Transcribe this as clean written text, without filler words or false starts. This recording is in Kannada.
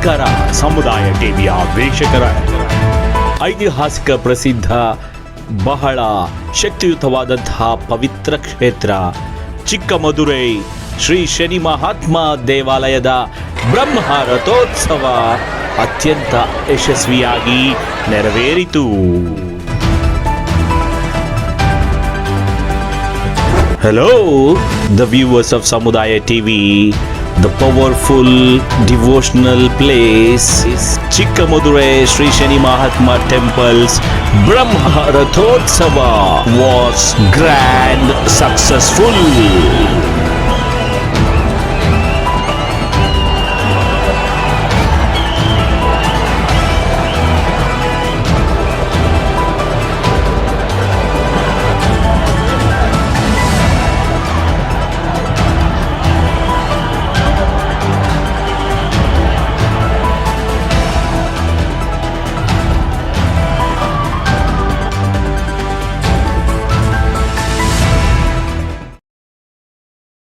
ನಮಸ್ಕಾರ. ಸಮುದಾಯ ಟಿವಿಯ ವೀಕ್ಷಕರ, ಐತಿಹಾಸಿಕ ಪ್ರಸಿದ್ಧ ಬಹಳ ಶಕ್ತಿಯುತವಾದಂತಹ ಪವಿತ್ರ ಕ್ಷೇತ್ರ ಚಿಕ್ಕಮದುರೈ ಶ್ರೀ ಶನಿ ಮಹಾತ್ಮ ದೇವಾಲಯದ ಬ್ರಹ್ಮ ರಥೋತ್ಸವ ಅತ್ಯಂತ ಯಶಸ್ವಿಯಾಗಿ ನೆರವೇರಿತು. Hello, the viewers of Samudaya TV. The powerful devotional place is Chikamadurai Sri Shani Mahatma Temple's Brahma Rathotsava was grand successful.